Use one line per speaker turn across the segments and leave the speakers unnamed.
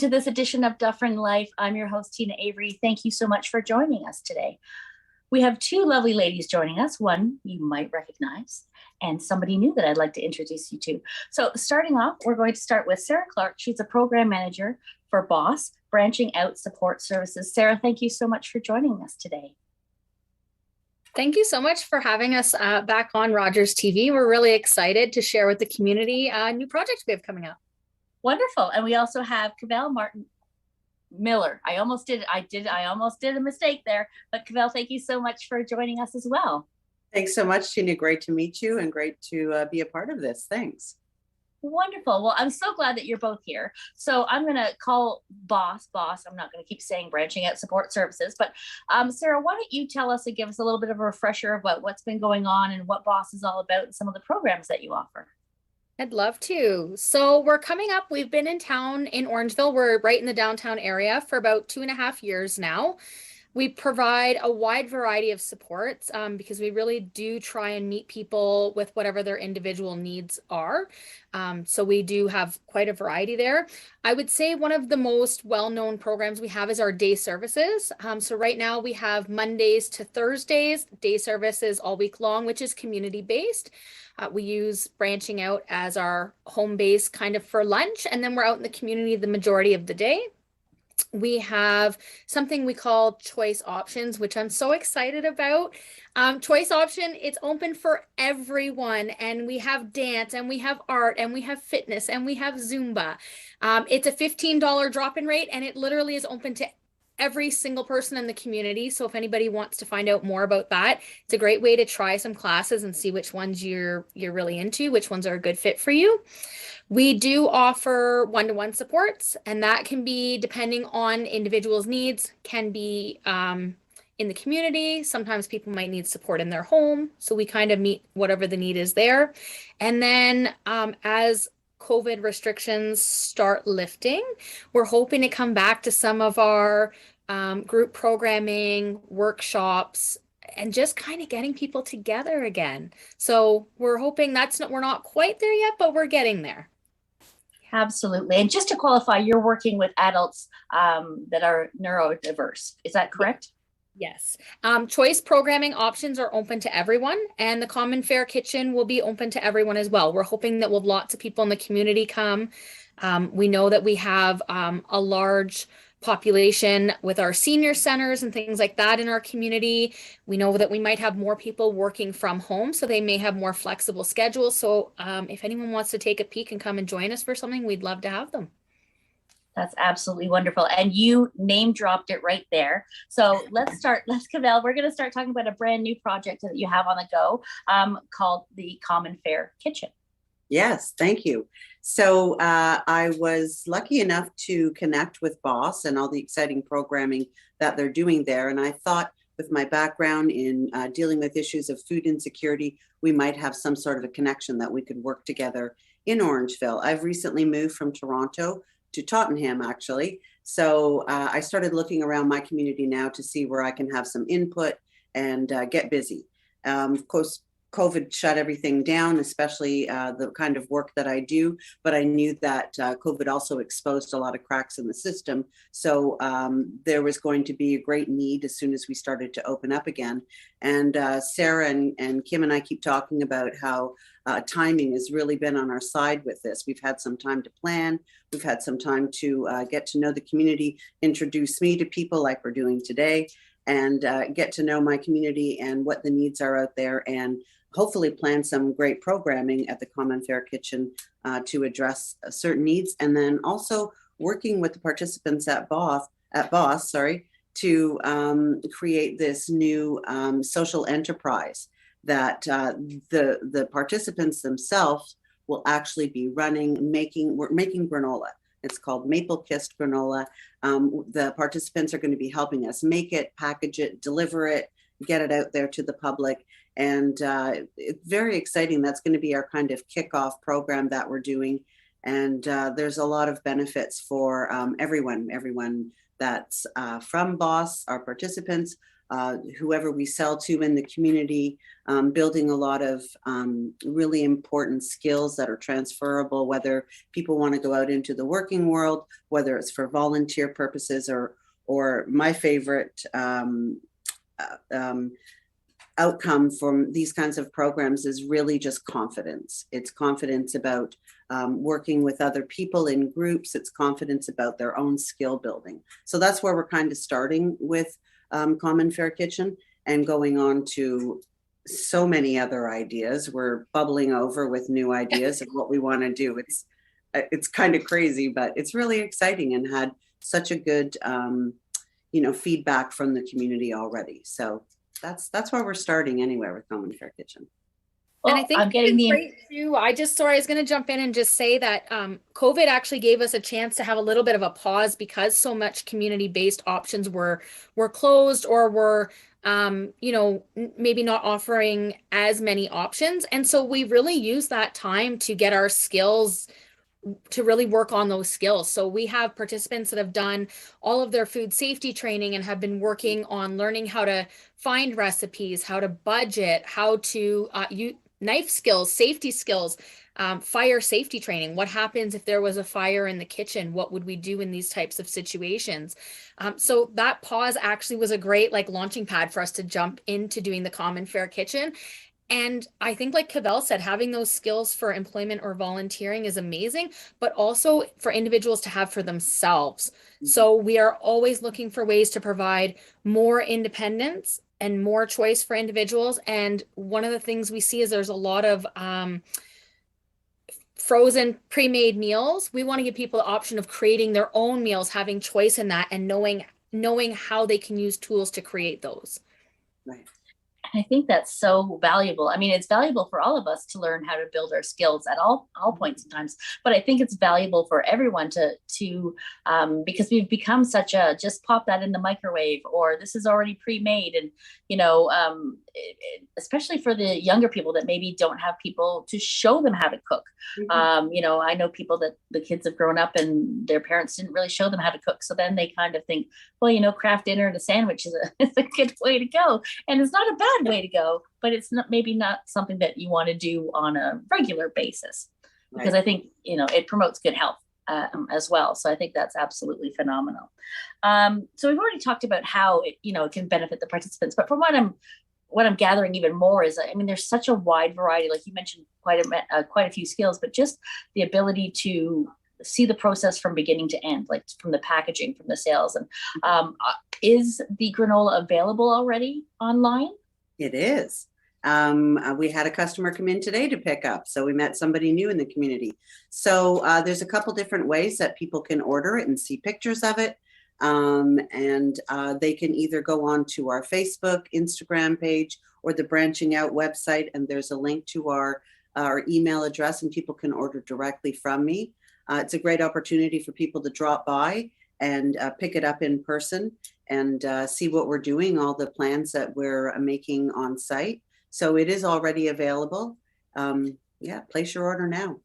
to this edition of Dufferin Life. I'm your host, Tina Avery. Thank you so much for joining us today. We have two lovely ladies joining us. One you might recognize, and somebody new that I'd like to introduce you to. So starting off, we're going to start with Sarah Clark. She's a program manager for BOSS, Branching Out Support Services. Sarah, thank you so much for joining us today.
Thank you so much for having us back on Rogers TV. We're really excited to share with the community new projects we have coming up.
Wonderful. And we also have Cavell Martin Miller. I almost did a mistake there, but Cavell, thank you so much for joining us as well.
Thanks so much, Tina. Great to meet you and great to be a part of this. Thanks.
Wonderful. Well, I'm so glad that you're both here. So I'm going to call BOSS. I'm not going to keep saying Branching Out Support Services, but Sarah, why don't you tell us and give us a little bit of a refresher about what's been going on and what BOSS is all about and some of the programs that you offer.
I'd love to. So we're coming up. We've been in town in Orangeville. We're right in the downtown area for about 2.5 years now. We provide a wide variety of supports because we really do try and meet people with whatever their individual needs are. So we do have quite a variety there. I would say one of the most well-known programs we have is our day services. So right now we have Mondays to Thursdays, day services all week long, which is community-based. We use Branching Out as our home base kind of for lunch, and then we're out in the community the majority of the day. We have something we call Choice Options, which I'm so excited about. Choice Option, it's open for everyone. And we have dance, and we have art, and we have fitness, and we have Zumba. It's a $15 drop-in rate, and it literally is open to every single person in the community. So if anybody wants to find out more about that, it's a great way to try some classes and see which ones you're really into, which ones are a good fit for you. We do offer one-to-one supports, and that can be, depending on individuals' needs, can be in the community. Sometimes people might need support in their home. So we kind of meet whatever the need is there. And then as COVID restrictions start lifting, we're hoping to come back to some of our group programming, workshops, and just kind of getting people together again. So we're hoping we're not quite there yet, but we're getting there.
Absolutely. And just to qualify, you're working with adults that are neurodiverse. Is that correct?
Yes. Choice programming options are open to everyone, and the Commonfare kitchen will be open to everyone as well. We're hoping that we'll have lots of people in the community come. We know that we have a large population with our senior centers and things like that in our community. We know that we might have more people working from home, so they may have more flexible schedules. So if anyone wants to take a peek and come and join us for something, we'd love to have them.
That's absolutely wonderful. And you name dropped it right there. So Cavell, we're going to start talking about a brand new project that you have on the go called the Commonfare Kitchen.
Yes, thank you. So I was lucky enough to connect with BOSS and all the exciting programming that they're doing there. And I thought with my background in dealing with issues of food insecurity, we might have some sort of a connection that we could work together in Orangeville. I've recently moved from Toronto to Tottenham, actually. So I started looking around my community now to see where I can have some input and get busy. Of course, COVID shut everything down, especially the kind of work that I do, but I knew that COVID also exposed a lot of cracks in the system. So there was going to be a great need as soon as we started to open up again. And Sarah and Kim and I keep talking about how timing has really been on our side with this. We've had some time to plan. We've had some time to get to know the community, introduce me to people like we're doing today, and get to know my community and what the needs are out there, and hopefully plan some great programming at the Commonfare Kitchen to address certain needs. And then also working with the participants at BOSS, to create this new social enterprise that the participants themselves will actually be running. We're making granola. It's called Maple Kissed Granola. The participants are going to be helping us make it, package it, deliver it, get it out there to the public. And it's very exciting. That's going to be our kind of kickoff program that we're doing. And there's a lot of benefits for everyone that's from BOSS, our participants, whoever we sell to in the community, building a lot of really important skills that are transferable, whether people want to go out into the working world, whether it's for volunteer purposes, or my favorite outcome from these kinds of programs is really just confidence. It's confidence about working with other people in groups. It's confidence about their own skill building. So that's where we're kind of starting with Commonfare Kitchen and going on to so many other ideas. We're bubbling over with new ideas of what we want to do. It's kind of crazy, but it's really exciting and had such a good feedback from the community already. So that's where we're starting anyway with Commonfare Kitchen.
And
Well,
I think
I'm getting
it's
the
great too. I was going to jump in and just say that COVID actually gave us a chance to have a little bit of a pause because so much community-based options were closed or were maybe not offering as many options. And so we really used that time to get our skills, to really work on those skills. So we have participants that have done all of their food safety training and have been working on learning how to find recipes, how to budget, how to use knife skills, safety skills, fire safety training. What happens if there was a fire in the kitchen? What would we do in these types of situations? So that pause actually was a great launching pad for us to jump into doing the Commonfare Kitchen. And I think, like Cavell said, having those skills for employment or volunteering is amazing, but also for individuals to have for themselves. Mm-hmm. So we are always looking for ways to provide more independence and more choice for individuals. And one of the things we see is there's a lot of frozen pre-made meals. We want to give people the option of creating their own meals, having choice in that, and knowing how they can use tools to create those.
Right.
I think that's so valuable. I mean, it's valuable for all of us to learn how to build our skills at all points in times. But I think it's valuable for everyone to because we've become such a just pop that in the microwave, or this is already pre-made, and especially for the younger people that maybe don't have people to show them how to cook. Mm-hmm. I know people that the kids have grown up and their parents didn't really show them how to cook, so then they kind of think, well, craft dinner and a sandwich is a good way to go, and it's not a bad way to go, but it's maybe not something that you want to do on a regular basis, because I think it promotes good health as well. So I think that's absolutely phenomenal. So we've already talked about how it can benefit the participants, but from what I'm gathering even more is, there's such a wide variety. Like you mentioned, quite a few skills, but just the ability to see the process from beginning to end, like from the packaging, from the sales. And is the granola available already online?
It is. We had a customer come in today to pick up, so we met somebody new in the community. So there's a couple different ways that people can order it and see pictures of it. And they can either go on to our Facebook, Instagram page, or the Branching Out website, and there's a link to our email address, and people can order directly from me. It's a great opportunity for people to drop by and pick it up in person and see what we're doing, all the plans that we're making on site. So it is already available. Place your order now.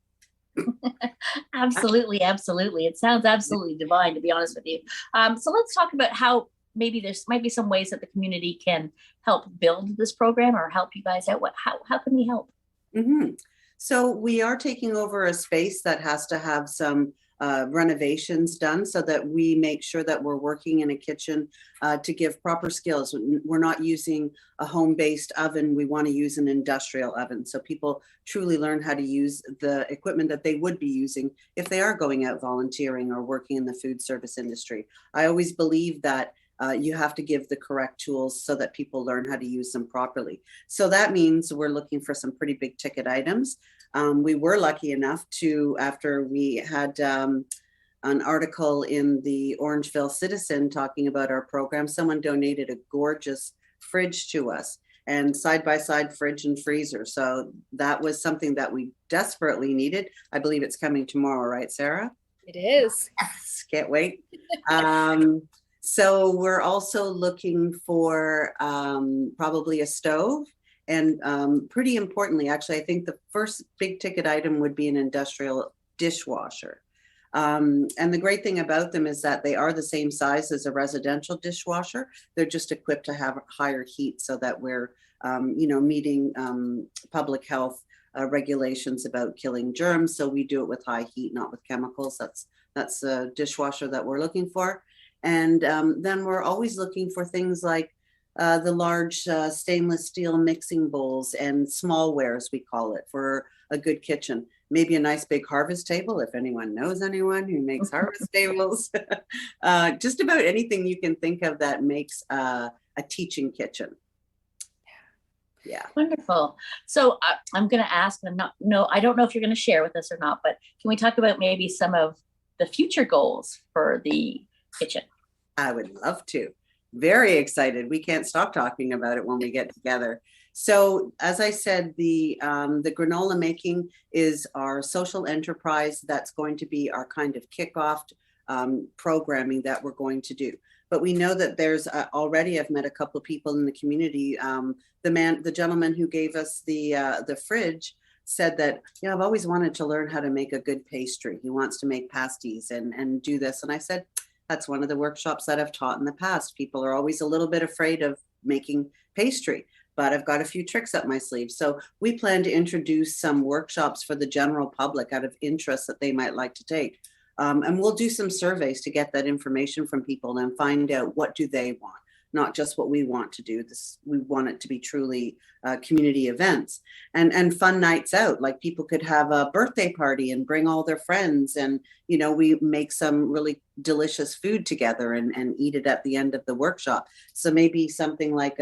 Absolutely. It sounds absolutely divine, to be honest with you. So let's talk about how maybe there might be some ways that the community can help build this program or help you guys out. How can we help?
Mm-hmm. So we are taking over a space that has to have some renovations done, so that we make sure that we're working in a kitchen to give proper skills. We're not using a home-based oven. We want to use an industrial oven, so people truly learn how to use the equipment that they would be using if they are going out volunteering or working in the food service industry. I always believe that you have to give the correct tools so that people learn how to use them properly. So that means we're looking for some pretty big ticket items. We were lucky enough to, after we had an article in the Orangeville Citizen talking about our program, someone donated a gorgeous fridge to us, and side-by-side fridge and freezer. So that was something that we desperately needed. I believe it's coming tomorrow, right, Sarah?
It is.
Yes, can't wait. So we're also looking for probably a stove. And pretty importantly, actually, I think the first big ticket item would be an industrial dishwasher. And the great thing about them is that they are the same size as a residential dishwasher. They're just equipped to have higher heat so that we're, meeting public health regulations about killing germs. So we do it with high heat, not with chemicals. That's the dishwasher that we're looking for. And then we're always looking for things like the large stainless steel mixing bowls and smallware, as we call it, for a good kitchen. Maybe a nice big harvest table, if anyone knows anyone who makes harvest tables. Just about anything you can think of that makes a teaching kitchen. Yeah.
Wonderful. So I'm going to ask, I don't know if you're going to share with us or not, but can we talk about maybe some of the future goals for the kitchen?
I would love to. Very excited. We can't stop talking about it when we get together. So as I said, the granola making is our social enterprise. That's going to be our kind of kickoff programming that we're going to do. But we know that there's already, I've met a couple of people in the community. The gentleman who gave us the fridge said that, I've always wanted to learn how to make a good pastry. He wants to make pasties and do this. And I said, that's one of the workshops that I've taught in the past. People are always a little bit afraid of making pastry, but I've got a few tricks up my sleeve. So we plan to introduce some workshops for the general public out of interest that they might like to take. And we'll do some surveys to get that information from people and find out what do they want, not just what we want to do. We want it to be truly community events and fun nights out. Like people could have a birthday party and bring all their friends, and we make some really delicious food together and eat it at the end of the workshop. So maybe something like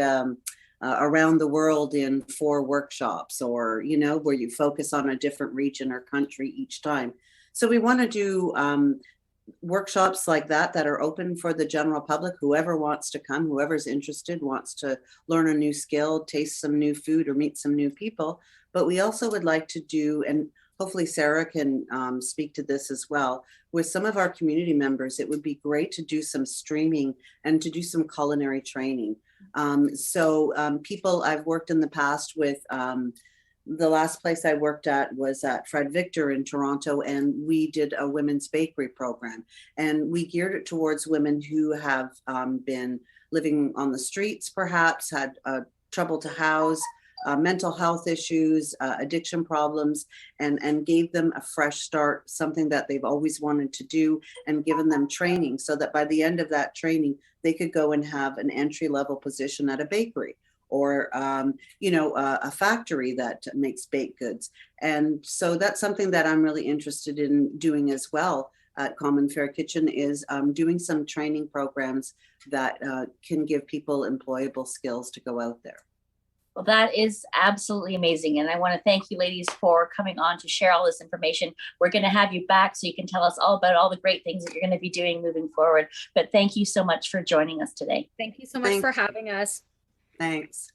around the world in 4 workshops, or where you focus on a different region or country each time. So we want to do workshops like that are open for the general public. Whoever wants to come, whoever's interested, wants to learn a new skill, taste some new food, or meet some new people. But we also would like to do, and hopefully Sarah can speak to this as well, with some of our community members, it would be great to do some streaming and to do some culinary training. People I've worked in the past with, the last place I worked at was at Fred Victor in Toronto, and we did a women's bakery program, and we geared it towards women who have been living on the streets, perhaps had trouble to house, mental health issues, addiction problems, and gave them a fresh start, something that they've always wanted to do, and given them training so that by the end of that training, they could go and have an entry-level position at a bakery, or a factory that makes baked goods. And so that's something that I'm really interested in doing as well at Commonfare Kitchen, is doing some training programs that can give people employable skills to go out there.
Well, that is absolutely amazing. And I want to thank you ladies for coming on to share all this information. We're going to have you back so you can tell us all about all the great things that you're going to be doing moving forward. But thank you so much for joining us today.
Thank you so much for having us.
Thanks.